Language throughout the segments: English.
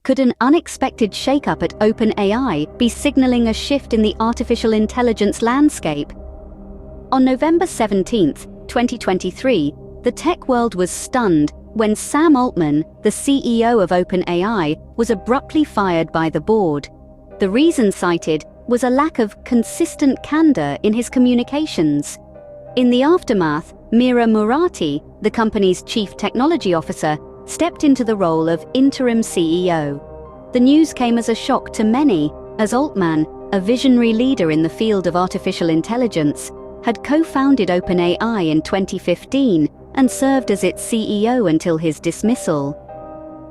Could an unexpected shakeup at OpenAI be signaling a shift in the artificial intelligence landscape? On November 17, 2023, the tech world was stunned when Sam Altman, the CEO of OpenAI, was abruptly fired by the board. The reason cited was a lack of consistent candor in his communications. In the aftermath, Mira Murati, the company's chief technology officer, stepped into the role of interim CEO. The news came as a shock to many, as Altman, a visionary leader in the field of artificial intelligence, had co-founded OpenAI in 2015 and served as its CEO until his dismissal.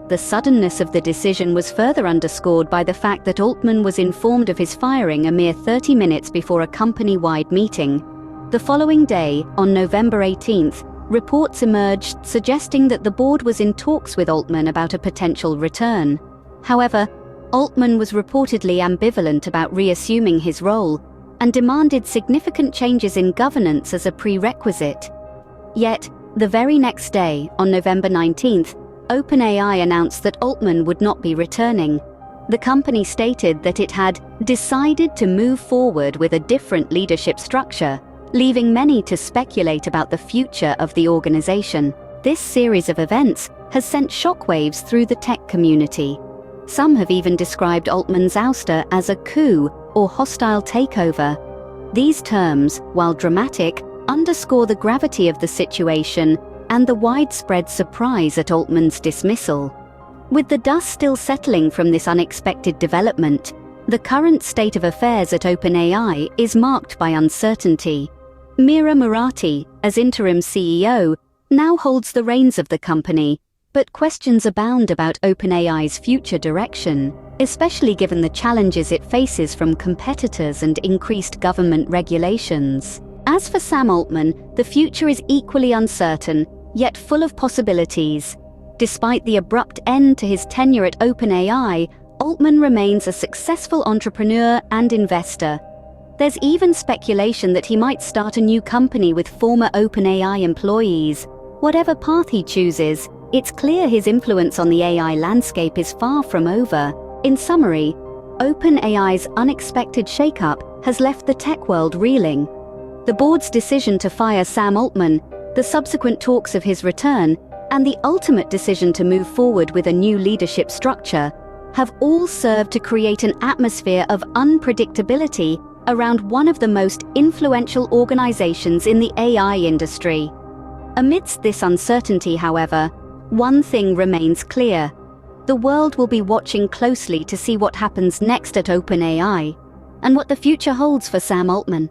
The suddenness of the decision was further underscored by the fact that Altman was informed of his firing a mere 30 minutes before a company-wide meeting. The following day, on November 18th, reports emerged suggesting that the board was in talks with Altman about a potential return. However, Altman was reportedly ambivalent about reassuming his role and demanded significant changes in governance as a prerequisite. Yet, the very next day, on November 19th, OpenAI announced that Altman would not be returning. The company stated that it had decided to move forward with a different leadership structure, leaving many to speculate about the future of the organization. This series of events has sent shockwaves through the tech community. Some have even described Altman's ouster as a coup or hostile takeover. These terms, while dramatic, underscore the gravity of the situation and the widespread surprise at Altman's dismissal. With the dust still settling from this unexpected development, the current state of affairs at OpenAI is marked by uncertainty. Mira Murati, as interim CEO, now holds the reins of the company, but questions abound about OpenAI's future direction, especially given the challenges it faces from competitors and increased government regulations. As for Sam Altman, the future is equally uncertain, yet full of possibilities. Despite the abrupt end to his tenure at OpenAI, Altman remains a successful entrepreneur and investor. There's even speculation that he might start a new company with former OpenAI employees. Whatever path he chooses, it's clear his influence on the AI landscape is far from over. In summary, OpenAI's unexpected shakeup has left the tech world reeling. The board's decision to fire Sam Altman, the subsequent talks of his return, and the ultimate decision to move forward with a new leadership structure have all served to create an atmosphere of unpredictability around one of the most influential organizations in the AI industry. Amidst this uncertainty, however, one thing remains clear. The world will be watching closely to see what happens next at OpenAI and what the future holds for Sam Altman.